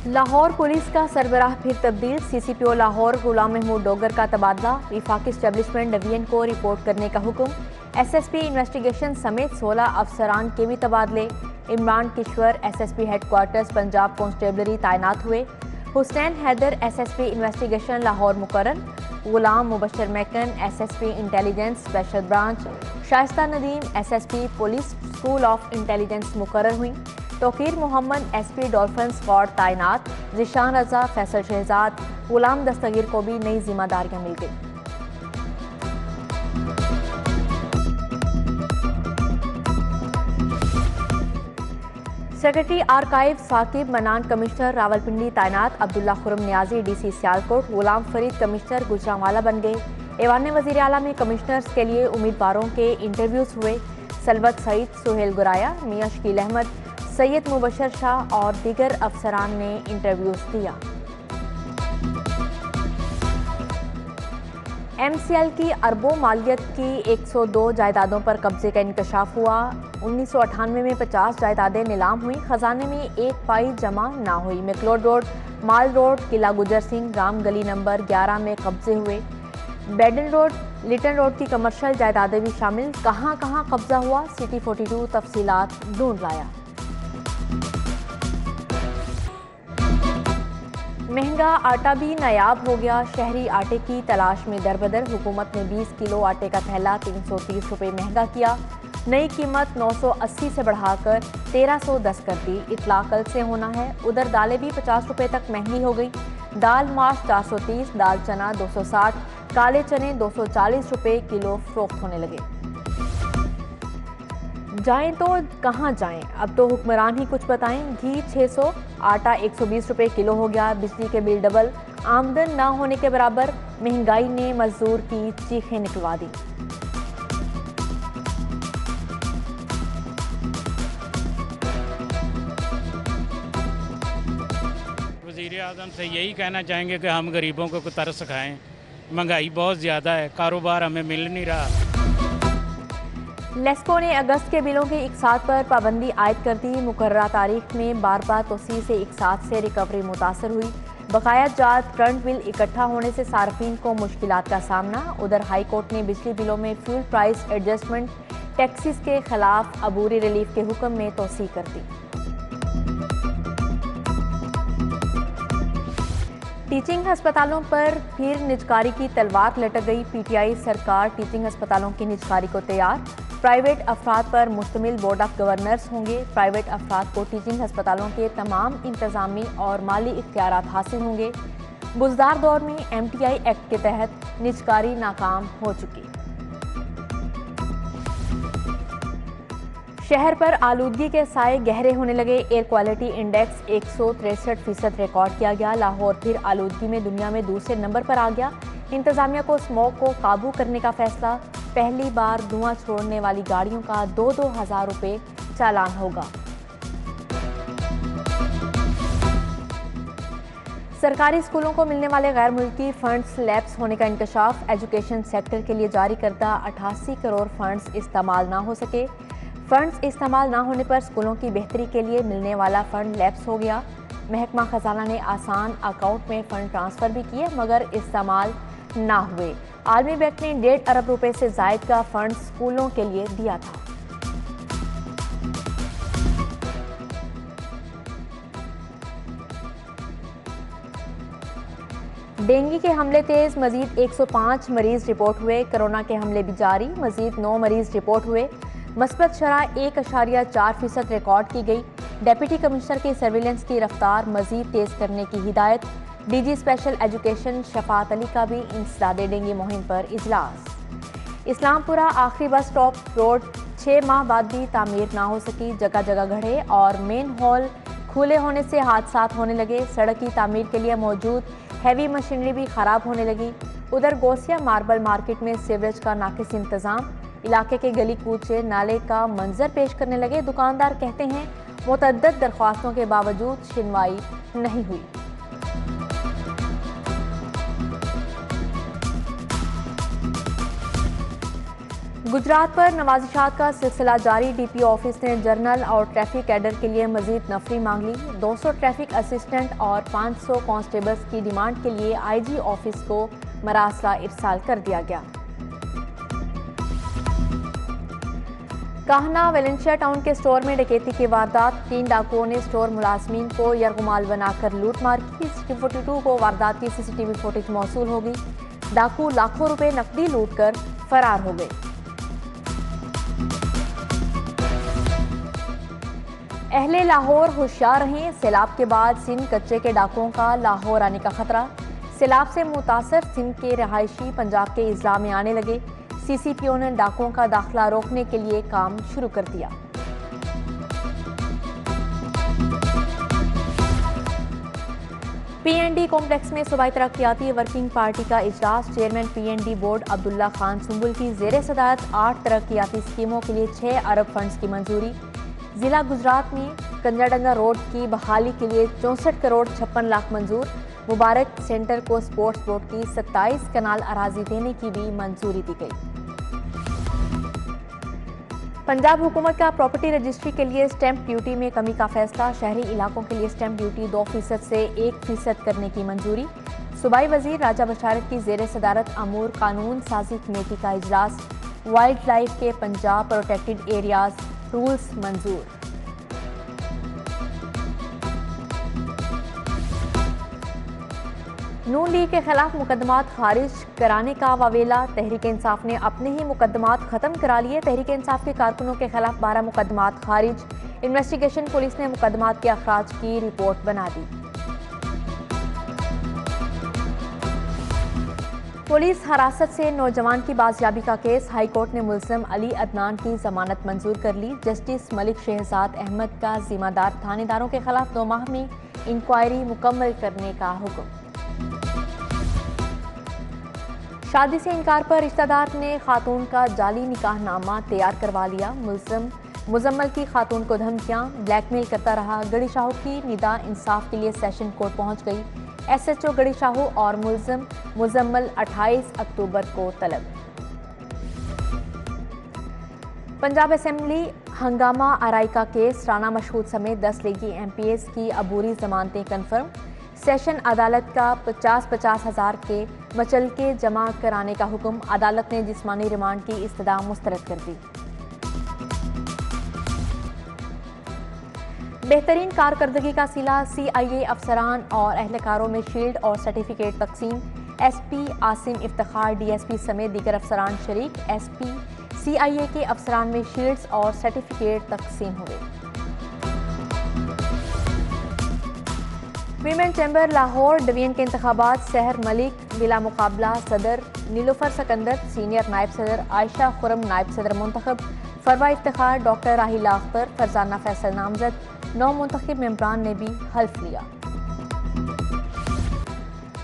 Lahore police का सरबराह फिर तब्दील। CCPO लाहौर गुलाम महमूद डोगर का तबादला। विफाकी एस्टेब्लिशमेंट डिवीजन को रिपोर्ट करने का हुक्म। SSP इन्वेस्टिगेशन समेत 16 अफसरान के भी तबादले। Imran Kishwar SSP headquarters Punjab constabulary तैनात हुए। हुसैन हैदर SSP इन्वेस्टिगेशन लाहौर मुकर्रर। Ghulam Mubashar Maken SSP intelligence special branch. Shaista Nadeem SSP police school of intelligence मुकर्रर हुई। Tauqeer Mohammad SP dolphin squad तैनात। जिशान रजा फैसल शहजाद गुलाम दस्तगीर को भी नई जिम्मेदारियां मिल गई। सेक्रेटरी आर्काइव साकिब मनान कमिश्नर रावलपिंडी तैनात। अब्दुल्ला खुरम नियाजी DC सियालकोट। गुलाम फरीद कमिश्नर गुजरांवाला बन गए। ऐवान वज़ीर आला में कमिश्नर्स के लिए उम्मीदवारों के इंटरव्यूज हुए। सलवत सईद, सुहेल गुराया, मियां शकील अहमद, सैयद मुबशर शाह और दीगर अफसरान ने इंटरव्यूज दिया। MCL की अरबों मालियत की 102 जायदादों पर कब्जे का इंकशाफ हुआ। 1998 में 50 जायदादें नीलाम हुई। खजाने में एक पाई जमा ना हुई। मैकलोड रोड, माल रोड, किला गुजर सिंह, राम गली नंबर 11 में कब्जे हुए। बेडन रोड, लिटन रोड की कमर्शियल जायदादें भी शामिल। कहां कहां कब्जा हुआ, City 42 तफसीलात ढूंढ लाया। महंगा आटा भी नायाब हो गया। शहरी आटे की तलाश में दरबदर। हुकूमत ने 20 किलो आटे का थैला 330 रुपये महंगा किया। नई कीमत 980 से बढ़ाकर 1310 कर दी। इतला कल से होना है। उधर दालें भी 50 रुपये तक महंगी हो गई। दाल माश 430, दाल चना 260, काले चने 240 रुपये किलो फरोख्त होने लगे। जाएं तो कहां जाएं, अब तो हुक्मरान ही कुछ बताएं। घी 600, आटा 120 रुपये किलो हो गया। बिजली के बिल डबल। आमदन ना होने के बराबर। महंगाई ने मजदूर की चीखें निकलवा दी। वज़ीर आज़म से यही कहना चाहेंगे कि हम गरीबों को तरस खाएं। महंगाई बहुत ज़्यादा है, कारोबार हमें मिल नहीं रहा। लेस्को ने अगस्त के बिलों के इकसात पर पाबंदी आयद कर दी। मुकर्ररा तारीख में बार बार तोसी से इकसात से रिकवरी मुतासर हुई। बकाया जात करंट बिल इकट्ठा होने से सार्फिन को मुश्किलात का सामना। उधर हाई कोर्ट ने बिजली बिलों में फ्यूल प्राइस एडजस्टमेंट टैक्सेस के खिलाफ अबूरी रिलीफ के हुक्म में तोसी कर दी। टीचिंग अस्पतालों पर फिर निजकारी की तलवार लटक गई। PTI सरकार टीचिंग अस्पतालों की निजकारी को तैयार। प्राइवेट अफराद पर मुश्तमिल बोर्ड ऑफ गवर्नर्स होंगे। प्राइवेट अफराद को टीचिंग अस्पतालों के तमाम इंतजामी और माली इख्तियारात हासिल होंगे। बुजदार दौर में MTI एक्ट के तहत निजकारी नाकाम हो चुकी। शहर पर आलूदगी के साए गहरे होने लगे। एयर क्वालिटी इंडेक्स 163% रिकॉर्ड किया गया। लाहौर फिर आलूदगी में दुनिया में दूसरे नंबर पर आ गया। इंतजामिया को स्मोक को काबू करने का फैसला। पहली बार धुआं छोड़ने वाली गाड़ियों का 2-2 हज़ार रुपये चालान होगा। सरकारी स्कूलों को मिलने वाले गैर मुल्की फंड्स लैप्स होने का इंकशाफ। एजुकेशन सेक्टर के लिए जारी करदा 88 करोड़ फंड्स इस्तेमाल ना हो सके। फंड्स इस्तेमाल ना होने पर स्कूलों की बेहतरी के लिए मिलने वाला फंड लैप्स हो गया। महकमा खजाना ने आसान अकाउंट में फंड ट्रांसफ़र भी किए मगर इस्तेमाल ना हुए। आलमी बैंक ने 1.5 अरब रुपए से जायद का फंड स्कूलों के लिए दिया था। डेंगू के हमले तेज। मजीद 105 मरीज रिपोर्ट हुए। कोरोना के हमले भी जारी। मजीद 9 मरीज रिपोर्ट हुए। मस्बत शरह 1.4% रिकॉर्ड की गई। डेप्यूटी कमिश्नर की सर्विलेंस की रफ्तार मजीद तेज करने की हिदायत। DG special education Shafat Ali का भी इंसदादे डेंगू मुहिम पर इजलास। इस्लामपुरा आखिरी बस स्टॉप रोड 6 माह बाद भी तामीर ना हो सकी। जगह जगह गड्ढे और मेन हॉल खुले होने से हादसात होने लगे। सड़क की तामीर के लिए मौजूद हैवी मशीनरी भी खराब होने लगी। उधर गोसिया मार्बल मार्केट में सीवरेज का नाकिस इंतजाम। इलाके के गली कूचे नाले का मंजर पेश करने लगे। दुकानदार कहते हैं मुतअद्दिद दरख्वास्तों के बावजूद सुनवाई नहीं हुई। गुजरात पर नवाजिशात का सिलसिला जारी। डीपी ऑफिस ने जर्नल और ट्रैफिक कैडर के लिए मजीद नफरी मांग ली। 200 ट्रैफिक असिस्टेंट और 500 कांस्टेबल्स की डिमांड के लिए आईजी ऑफिस को मरासला इरसाल कर दिया गया। काहना वेलेंशिया टाउन के स्टोर में डकैती की वारदात। 3 डाकुओं ने स्टोर मुलाजमीन को यरगुमाल बनाकर लूट मार की। सिटी 42 को वारदात की सीसीटीवी फुटेज मौसूल हो गई। डाकू लाखों रुपए नकदी लूट कर फरार हो गए। अहले लाहौर होशियार रहें। सैलाब के बाद सिंध कच्चे के डाकुओं का लाहौर आने का खतरा। सैलाब से मुतासर सिंध के रहायशी पंजाब के इजला में आने लगे। सीसीपीओ ने डाकुओं का दाखिला रोकने के लिए काम शुरू कर दिया। पीएनडी कॉम्प्लेक्स में सूबाई तरक्याती वर्किंग पार्टी का इजलास। Chairman PND board Abdullah Khan Sumbul की जेर सदारत 8 तरक्याती स्कीमों के लिए 6 अरब फंड्स की मंजूरी। जिला गुजरात में कंजाडंगा रोड की बहाली के लिए 64 करोड़ 56 लाख मंजूर। मुबारक सेंटर को स्पोर्ट्स बोर्ड की 27 कनाल अराजी देने की भी मंजूरी दी गई। पंजाब हुकूमत का प्रॉपर्टी रजिस्ट्री के लिए स्टैंप ड्यूटी में कमी का फैसला। शहरी इलाकों के लिए स्टैंप ड्यूटी 2% से 1% करने की मंजूरी। सूबाई वजीर राजा बशारत की जेर सदारत अमूर कानून साजी कमेटी का इजलास। वाइल्ड लाइफ के पंजाब प्रोटेक्टेड एरियाज रूल्स मंजूर। नून लीग के खिलाफ मुकदमात खारिज कराने का वावेला। तहरीक इंसाफ ने अपने ही मुकदमात खत्म करा लिए। तहरीक इंसाफ के कारकुनों के खिलाफ 12 मुकदमात खारिज। इन्वेस्टिगेशन पुलिस ने मुकदमात के अखराज की रिपोर्ट बना दी। पुलिस हिरासत से नौजवान की बाजियाबी का केस। हाईकोर्ट ने मुल्जिम अली अदनान की जमानत मंजूर कर ली। जस्टिस मलिक शहजाद अहमद का जिम्मेदार थानेदारों के खिलाफ 2 माह में इंक्वायरी मुकम्मल करने का हुक्म। शादी से इनकार पर रिश्तेदार ने खातून का जाली निकाहनामा तैयार करवा लिया। मुल्जिम मुजम्मल की खातून को धमकियां, ब्लैकमेल करता रहा। गढ़ी शाहू की निदा इंसाफ के लिए सेशन कोर्ट पहुंच गई। एसएचओ गढ़ी शाहू और मुल्जिम मुजम्मल 28 अक्टूबर को तलब। पंजाब असेंबली हंगामा आरई का केस। राना मशहूद समेत 10 लीगी एमपीएस की अबूरी जमानतें कन्फर्म। सेशन अदालत का 50-50 हज़ार के मचलके जमा कराने का हुक्म। अदालत ने जिस्मानी रिमांड की इस्तदा मुस्तरद कर दी। बेहतरीन कारकर्दगी का सिला। सीआईए अफसरान और अहलकारों में शील्ड और सर्टिफिकेट तकसीम। एसपी आसिम इफ्तिखार डीएसपी समेत दीगर अफसरान शरीक। एसपी सीआईए के अफसरान में शील्ड्स और सर्टिफिकेट तकसीम हुए। वीमेन चैम्बर लाहौर डिवीजन के इंतखाबात। सहर मलिक बिला मुकाबला सदर। नीलोफर सकंदर सीनियर नायब सदर। आयशा खुरम नायब सदर मुंतखब। फरवा इफ्तिखार डॉक्टर राहिला अख्तर फरजाना फैसल नामजद। 9 मुंतखब मेंबरान ने भी हल्फ लिया।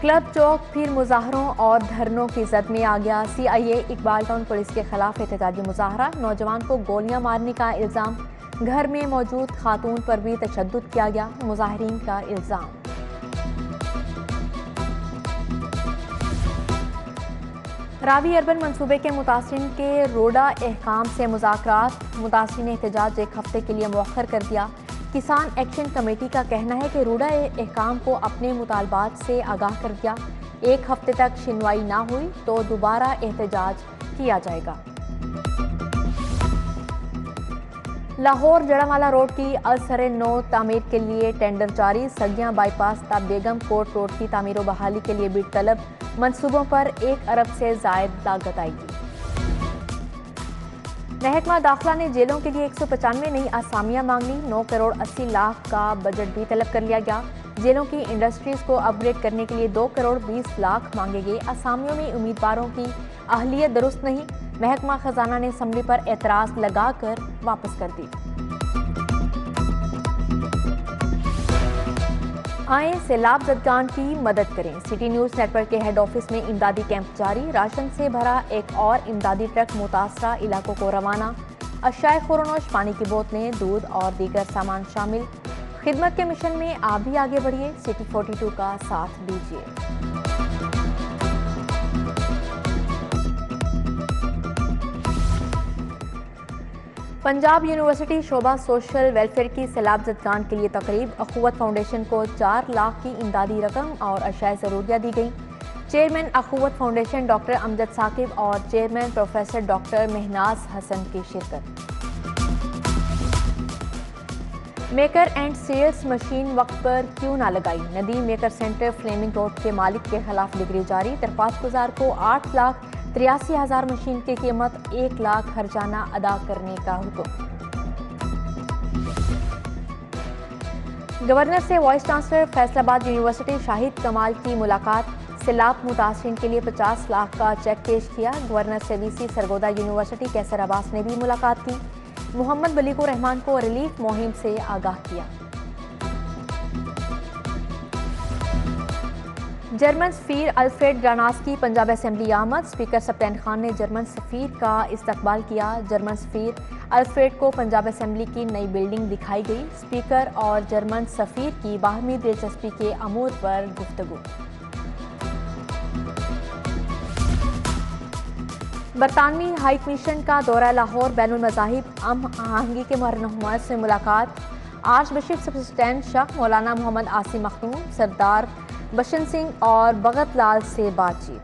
क्लब चौक फिर मुजाहरों और धरनों की जद में आ गया। सीआईए इकबाल टाउन पुलिस के खिलाफ एहतजाजी मुजाहरा। नौजवान को गोलियां मारने का इल्जाम। घर में मौजूद खातून पर भी तशद्दुद किया गया। मुजाहिरीन का इल्जाम। रावी अर्बन मंसूबे के मुतासिरीन के रोडा एहकाम से मुज़ाकरात। मुतासिरीन ने एहतजाज 1 हफ्ते के लिए मौखर कर दिया। किसान एक्शन कमेटी का कहना है कि रोडा एहकाम को अपने मुतालबात से आगाह कर दिया। 1 हफ्ते तक सुनवाई ना हुई तो दोबारा एहतजाज किया जाएगा। लाहौर जड़ावाला रोड की अलसरे 9 तामीर के लिए टेंडर जारी। सगियां बाईपास ता बेगम कोट रोड की तामीर व बहाली के लिए बिड तलब। मंसूबों पर 1 अरब से जायद लागत आएगी। महकमा दाखिला ने जेलों के लिए 195 नई आसामियां मांग ली। 9 करोड़ 80 लाख का बजट भी तलब कर लिया गया। जेलों की इंडस्ट्रीज को अपग्रेड करने के लिए 2 करोड़ 20 लाख मांगे गए। आसामियों में उम्मीदवारों की अहलियत दुरुस्त नहीं। महकमा खजाना ने असम्बली पर एतराज लगाकर वापस कर दी। आए सैलाब ज़दगान की मदद करें। सिटी न्यूज़ नेटवर्क के हेड ऑफिस में इमदादी कैंप जारी। राशन से भरा एक और इमदादी ट्रक मुतासरा इलाकों को रवाना। अशाए खुरनोश, पानी की बोतलें, दूध और दीगर सामान शामिल। खिदमत के मिशन में आप भी आगे बढ़िए। सिटी 42 का साथ दीजिए। पंजाब यूनिवर्सिटी शोबा सोशल वेलफेयर की सैलाब ज़दगान के लिए तकरीब। अखुवत फाउंडेशन को 4 लाख की इमदादी रकम और अशाए ज़रूरिया दी गई। Chairman Akhuwat foundation doctor Amjad Saqib और chairman professor doctor Mahnaz Hasan की शिरकत। मेकर एंड सेल्स मशीन वक्त पर क्यों ना लगाई? Nadeem maker centre Fleming road के मालिक के खिलाफ डिग्री जारी। दरख्वास्त गुजार को 8,83,000 मशीन की कीमत 1 लाख हर्जाना अदा करने का हुक्म। गवर्नर से vice chancellor Faisalabad university Shahid कमाल की मुलाकात। सैलाब मुतासरीन के लिए 50 लाख का चेक पेश किया। गवर्नर से वीसी सरगोदा यूनिवर्सिटी कैसर अब्बास ने भी मुलाकात की। मोहम्मद बलीगुर रहमान को रिलीफ मुहिम से आगाह किया। जर्मन सफीर अल्फ्रेड ग्रानास्की पंजाब असेंबली आमद। स्पीकर सप्तान खान ने जर्मन सफीर का इस्तकबाल किया। जर्मन सफीर अल्फ्रेड को पंजाब असेंबली की नई बिल्डिंग दिखाई गई। स्पीकर और जर्मन सफीर की बाहमी दिलचस्पी के अमूर पर गुफ्तगू। बरतानवी हाई कमीशन का दौरा लाहौर। बैनुल मज़ाहिब अम आहंगी के रहनुमा से मुलाकात। आर्च बिशप सब्सिस्टेंट शख मौलाना मोहम्मद आसिम मखदूम, सरदार बशन सिंह और भगत लाल से बातचीत।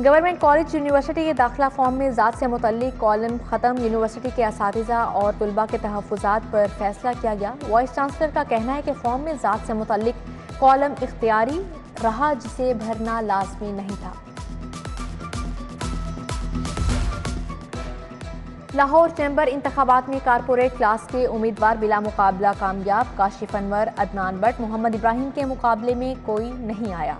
गवर्नमेंट कॉलेज यूनिवर्सिटी के दाखिला फॉर्म में ज़ात से मुतल्लिक कॉलम ख़त्म। यूनिवर्सिटी के असातिज़ा और तुलबा के तहफ़्फ़ुज़ात पर फैसला किया गया। वाइस चांसलर का कहना है कि फॉर्म में ज़ात से मुतल्लिक कॉलम इख्तियारी रहा, जिसे भरना लाजमी नहीं था। लाहौर चैम्बर इंतखाबात में कारपोरेट क्लास के उम्मीदवार बिला मुकाबला कामयाब। काशिफ अनवर, अदनान बट, मोहम्मद इब्राहिम के मुकाबले में कोई नहीं आया।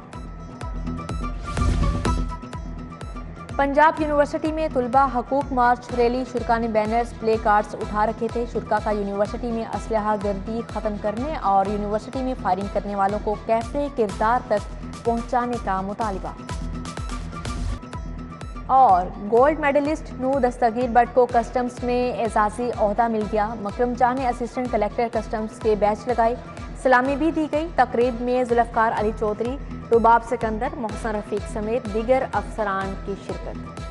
पंजाब यूनिवर्सिटी में तुलबा हकूक मार्च रैली। शुरा ने बैनर्स प्ले कार्ड्स उठा रखे थे। शुरा का यूनिवर्सिटी में असलहा गर्दी ख़त्म करने और यूनिवर्सिटी में फायरिंग करने वालों को कैफे किरदार तक पहुंचाने का मुतालिबा। और गोल्ड मेडलिस्ट नूर दस्तगीर बट को कस्टम्स में एजाजी ओहदा मिल गया। मकरम जाह ने असिस्टेंट कलेक्टर कस्टम्स के बैच लगाए। सलामी भी दी गई। तकरीब में जुल्फ़कार अली चौधरी, रुबाब सिकंदर, मोहसन रफीक समेत दीगर अफसरान की शिरकत।